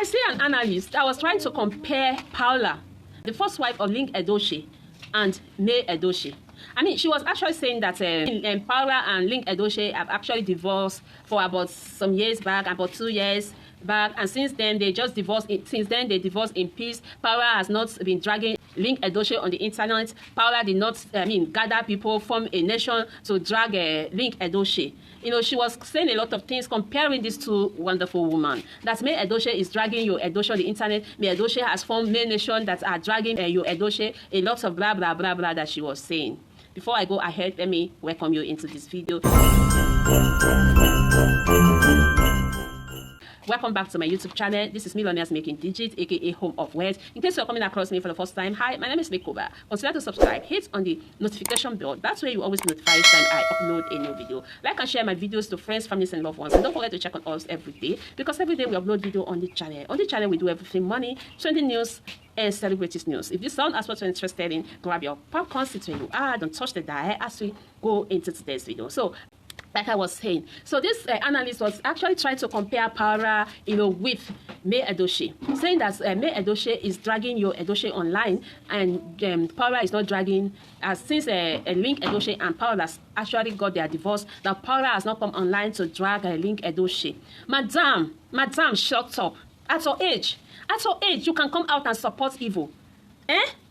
I see an analyst that was trying to compare Paula, the first wife of Linc Edochie, and May Edochie. I mean, she was actually saying that Paula and Linc Edochie have actually divorced for about some years back, about 2 years back, and since then they just divorced. Since then they divorced in peace. Paula has not been dragging Linc Edochie on the internet. Paula did not, gather people, form a nation to drag Linc Edochie. You know, she was saying a lot of things, comparing these two wonderful women. That May Edochie is dragging your Edochie on the internet. May Edochie has formed May Nation that are dragging your Edochie. A lot of blah, blah, blah, blah that she was saying. Before I go ahead, let me welcome you into this video. Welcome back to my YouTube channel. This is Millionaires Making Digits, aka Home of Words. In case you're coming across me for the first time, hi, my name is Makeover. Consider to subscribe, hit on the notification bell. That's where you always notify each time I upload a new video. Like and share my videos to friends, families, and loved ones. And don't forget to check on us every day, because every day we upload video on the channel. On the channel, we do everything money, trending news, and celebrities news. If this sound as what you're interested in, grab your popcorn, sit where you are, don't touch the dial as we go into today's video. So, like I was saying, so this analyst was actually trying to compare Paula, with May Edochie, saying that May Edochie is dragging your Edochie online, and Paula is not dragging. Since Linc Edochie and Paula actually got their divorce, that Paula has not come online to drag Linc Edochie. Madam, shut up. At your age, you can come out and support evil.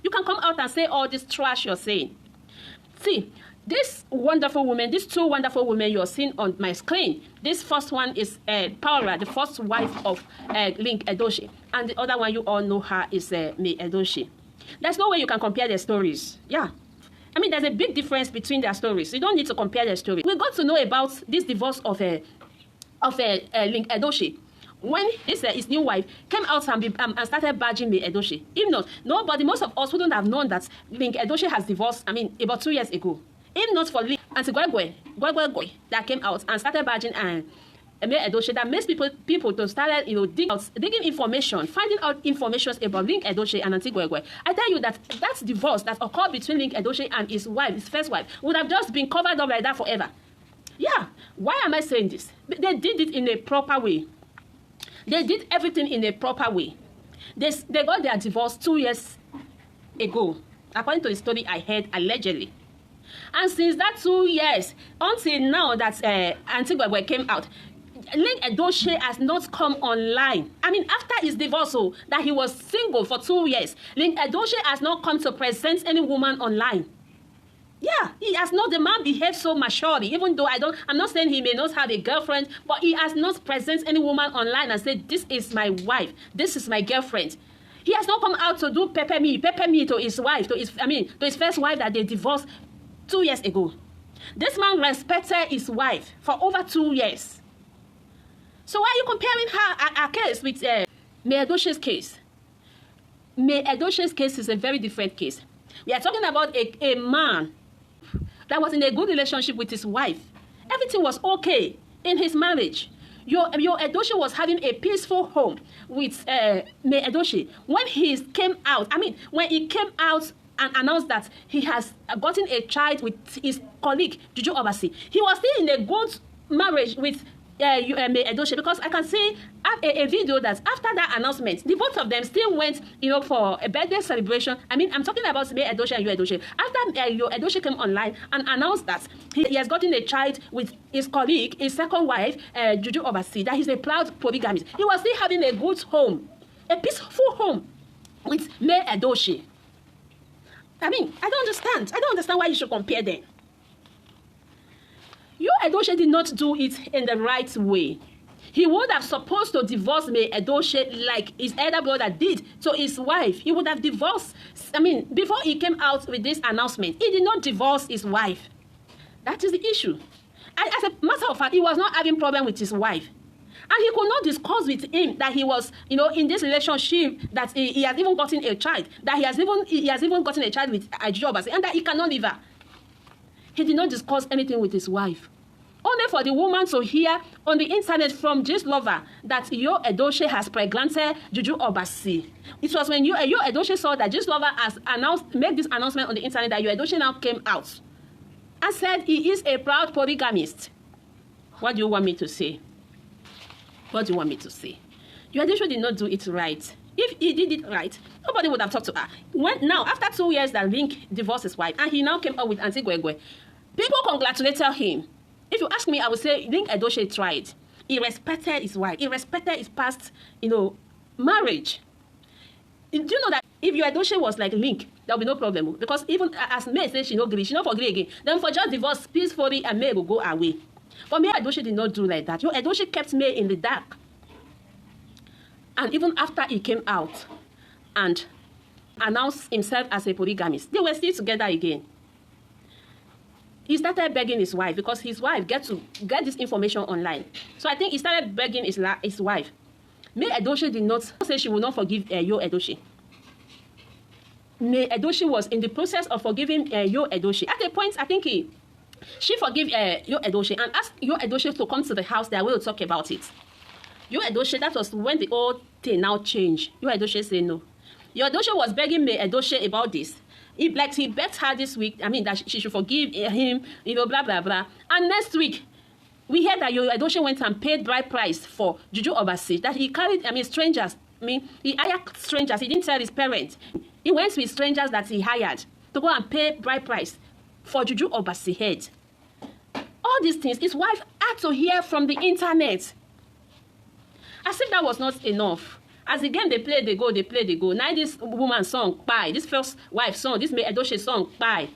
You can come out and say all this trash you're saying. See. These wonderful women, these two wonderful women you're seeing on my screen. This first one is Paula, the first wife of Linc Edochie. And the other one, you all know her, is May Edochie. There's no way you can compare their stories. Yeah. I mean, there's a big difference between their stories. You don't need to compare their stories. We got to know about this divorce of Linc Edochie when his new wife came out and started badging May Edochie. If not, nobody, most of us wouldn't have known that Linc Edochie has divorced, about 2 years ago. If not for Auntie Gwegwe that came out and started badging and May Edochie, that makes people to start digging information, finding out information about Linc Edochie and Auntie Gwegwe. I tell you that divorce that occurred between Linc Edochie and his wife, his first wife, would have just been covered up like that forever. Yeah. Why am I saying this? They did it in a proper way. They did everything in a proper way. They got their divorce 2 years ago, according to the story I heard, allegedly. And since that 2 years, until now that Auntie Gwegwe came out, Linc Edochie has not come online. After his divorce, that he was single for 2 years, Linc Edochie has not come to present any woman online. Yeah, he has not. The man behaved so maturely, even though I'm not saying he may not have a girlfriend, but he has not present any woman online and said, this is my wife, this is my girlfriend. He has not come out to do pepper me to his wife, to his first wife that they divorced 2 years ago. This man respected his wife for over 2 years. So why are you comparing her case with May Edochie's case? May Edochie's case is a very different case. We are talking about a man that was in a good relationship with his wife. Everything was okay in his marriage. Your Edochie was having a peaceful home with May Edochie. When he came out, when he came out and announced that he has gotten a child with his colleague, Juju Obasi, he was still in a good marriage with May Edochie, because I can see a video that after that announcement, the both of them still went, for a birthday celebration. I'm talking about May Edochie and your Edochie. After your Edochie came online and announced that he has gotten a child with his colleague, his second wife, Juju Obasi, that he's a proud polygamist, he was still having a good home, a peaceful home with May Edochie. I don't understand why you should compare them. Your Edochie did not do it in the right way. He would have supposed to divorce May Edochie like his elder brother did to his wife. He would have divorced, before he came out with this announcement, he did not divorce his wife. That is the issue. And as a matter of fact, he was not having problem with his wife. And he could not discuss with him that he was, in this relationship, that he has even gotten a child, that he has even gotten a child with Juju Obasi, and that he cannot leave her. He did not discuss anything with his wife. Only for the woman to hear on the internet from Gist Lover that your Edochie has pregnanted Juju Obasi. It was when your Edochie saw that Gist Lover has made this announcement on the internet that your Edochie now came out and said he is a proud polygamist. What do you want me to say? What do you want me to say? Your Edochie did not do it right. If he did it right, nobody would have talked to her. Now, after 2 years that Linc divorced his wife, and he now came up with Auntie Gwegwe, people congratulated him. If you ask me, I would say Linc Edochie tried. He respected his wife. He respected his past, marriage. Do you know that if your Edochie was like Linc, there will be no problem? Because even as May says she no agree again. Then for just divorce peacefully and May will go away. But May Edochie did not do like that. Your Edochie kept May in the dark. And even after he came out and announced himself as a polygamist, they were still together again. He started begging his wife because his wife get this information online. So I think he started begging his wife. May Edochie did not say she would not forgive Yo Edochie. May Edochie was in the process of forgiving Yo Edochie. At a point, I think she forgave Yo Edochie and asked Yo Edochie to come to the house. They will talk about it. Yo Edochie, that was when the old thing now changed. Yo Edochie said no. Yo Edochie was begging May Edochie about this. He begged her this week, that she should forgive him, blah, blah, blah. And next week, we heard that Yo Edochie went and paid bride price for Juju Obasi, that he carried, strangers. He hired strangers. He didn't tell his parents. He went with strangers that he hired to go and pay bride price for Juju Obasi head. All these things, his wife had to hear from the internet. As if that was not enough. As the game they play, they go. Now this woman's song, bye. This first wife's song, this May Edochie song, bye.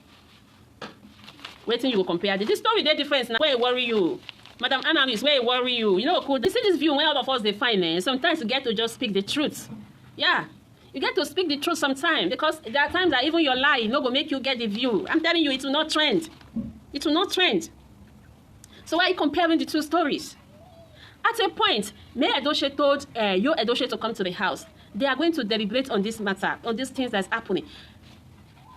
Waiting you will compare. This story, they difference now. Where it worry you? Madam Analyst, where it worry you? Could you see this view when all of us define sometimes you get to just speak the truth. Yeah. You get to speak the truth sometimes because there are times that even your lie go make you get the view. I'm telling you, it will not trend. It will not trend. So why are you comparing the two stories? At a point, May Edochie told Yo Edochie to come to the house. They are going to deliberate on this matter, on these things that's happening.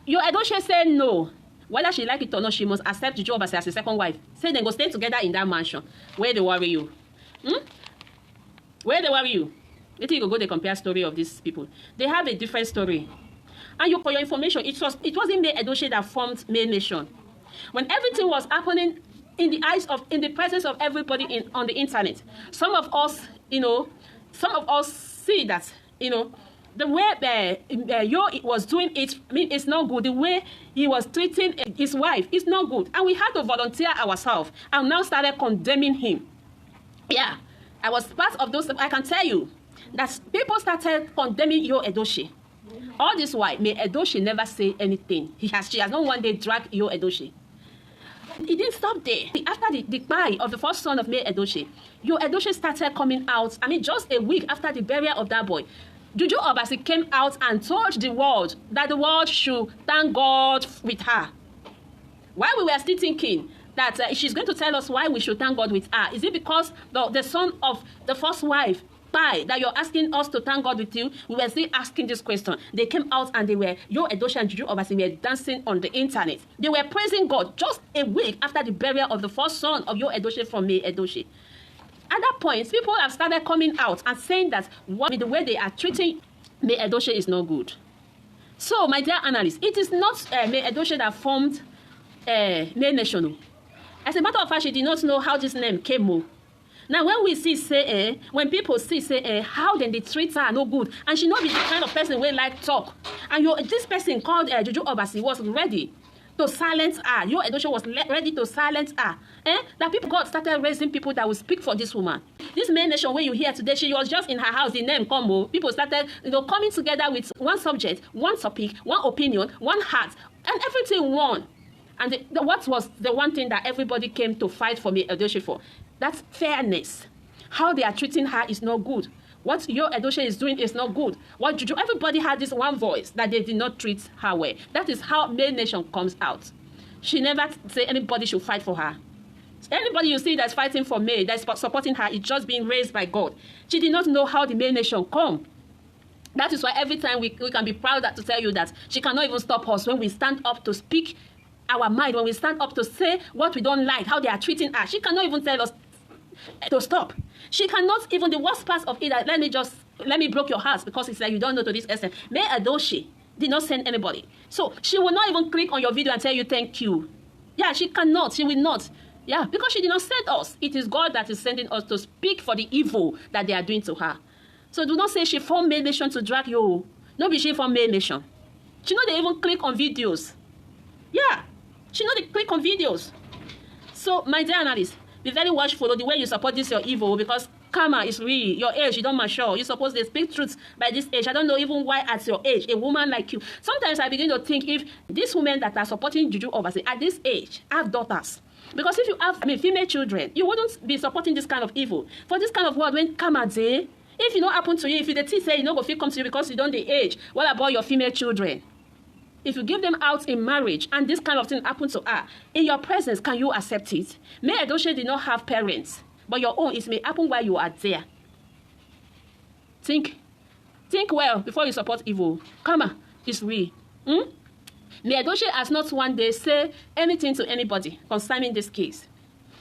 Yo Edochie said no. Whether she like it or not, she must accept Juju Obasi as a second wife. Say they go stay together in that mansion. Where they worry you? Where they worry you? Later you go they compare story of these people. They have a different story. And for your information, it wasn't May Edochie that formed May Nation. When everything was happening in the presence of everybody on the internet, some of us see that, the way Yo was doing it, it's not good. The way he was treating his wife is not good. And we had to volunteer ourselves and now started condemning him. Yeah, I was part of those. I can tell you that people started condemning Yo Edochie. All this while, May Edochie never say anything. She has not one day dragged Yo Edochie. He didn't stop there. After the decline of the first son of May Edochie, Yo Edochie started coming out. Just a week after the burial of that boy, Juju Obasi came out and told the world that the world should thank God with her. While we were still thinking that she's going to tell us why we should thank God with her, is it because the son of the first wife died that you're asking us to thank God with you? We were still asking this question. They came out and Yo Edochie and Juju Obasi were dancing on the internet. They were praising God just a week after the burial of the first son of Yo Edochie from May Edochie. At that point, people have started coming out and saying that the way they are treating May Edochie is not good. So, my dear analysts, it is not May Edochie that formed May Nation. As a matter of fact, she did not know how this name came. Now, when we see, when people see, how then they treat her no good, and she not be the kind of person we like talk, and this person called Juju Obasi was ready to silence her. Yo Edochie was ready to silence her. That God started raising people that will speak for this woman. This May Nation, where you hear today, she was just in her house, the name combo. People started, coming together with one subject, one topic, one opinion, one heart, and everything won. And what was the one thing that everybody came to fight for May Edochie for? That's fairness. How they are treating her is not good. What Yo Edochie is doing is not good. What Juju, everybody had this one voice that they did not treat her well. That is how May Nation comes out. She never say anybody should fight for her. Anybody you see that's fighting for May, that's supporting her, is just being raised by God. She did not know how the May Nation come. That is why every time we can be proud to tell you that she cannot even stop us when we stand up to speak our mind, when we stand up to say what we don't like, how they are treating her. She cannot even tell us to stop. She cannot even, the worst part of it, let me break your heart because it's like you don't know to this extent. May Edochie did not send anybody. So she will not even click on your video and tell you thank you. Yeah, she cannot. She will not. Yeah, because she did not send us. It is God that is sending us to speak for the evil that they are doing to her. So do not say she formed May Nation to drag you. No be she formed May Nation. She know they even click on videos. Yeah, she know they click on videos. So my dear analyst, be very watchful of the way you support this your evil, because karma is real. Your age, you don't mature. You're supposed to speak truth by this age. I don't know even why at your age, a woman like you. Sometimes I begin to think if these women that are supporting Juju Obasi at this age have daughters. Because if you have, female children, you wouldn't be supporting this kind of evil. For this kind of world, when karma day, if you know happen to you, if the tea say you know go fit come to you because you don't the age, what about your female children? If you give them out in marriage and this kind of thing happens to her, in your presence, can you accept it? May Edochie did not have parents, but your own, it may happen while you are there. Think well before you support evil. Karma is real. May Edochie has not one day say anything to anybody concerning this case.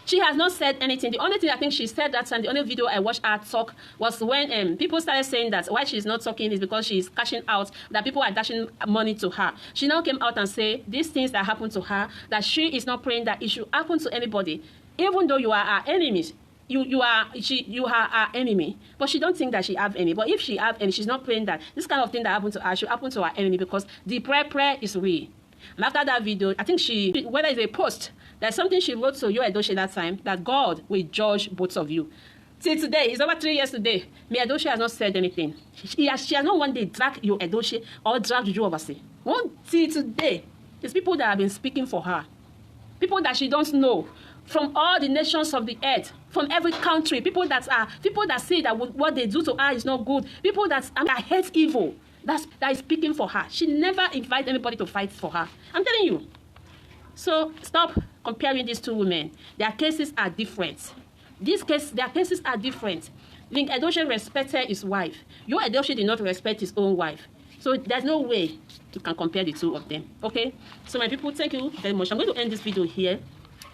She has not said anything. The only thing I think she said that time, the only video I watched her talk was when people started saying that why she's not talking is because she's cashing out, that people are dashing money to her. She now came out and said these things that happened to her, that she is not praying that it should happen to anybody, even though you are our enemies. You are our enemy, but she don't think that she have any. But if she have any, she's not praying that this kind of thing that happened to her should happen to her enemy, because the prayer is real. And after that video, I think she, whether it's a post, there's something she wrote to you, Edochie, that time, that God will judge both of you. Till today, it's over 3 years today, May Edochie has not said anything. She has not one day dragged you, Edochie, or dragged you overseas. Till today, it's people that have been speaking for her. People that she don't know. From all the nations of the earth, from every country, people that say that what they do to her is not good. People that hate evil. That is speaking for her. She never invite anybody to fight for her. I'm telling you. So stop comparing these two women. Their cases are different. Their cases are different. Linc Edochie respected his wife. Your Edochie did not respect his own wife. So there's no way you can compare the two of them. Okay? So my people, thank you very much. I'm going to end this video here.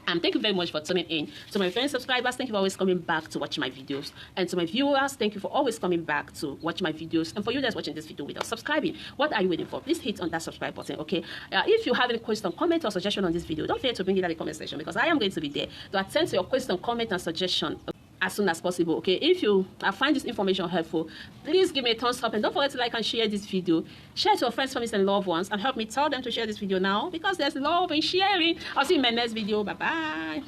Thank you very much for tuning in. To my friends, subscribers, thank you for always coming back to watch my videos. And to my viewers, thank you for always coming back to watch my videos. And for you that's watching this video without subscribing, what are you waiting for? Please hit on that subscribe button, okay? If you have any question, comment, or suggestion on this video, don't forget to bring it in the comment section, because I am going to be there to attend to your question, comment, and suggestion as soon as possible, okay? If you find this information helpful, please give me a thumbs up, and don't forget to like and share this video. Share to your friends, families, and loved ones, and help me tell them to share this video now, because there's love in sharing. I'll see you in my next video. Bye bye.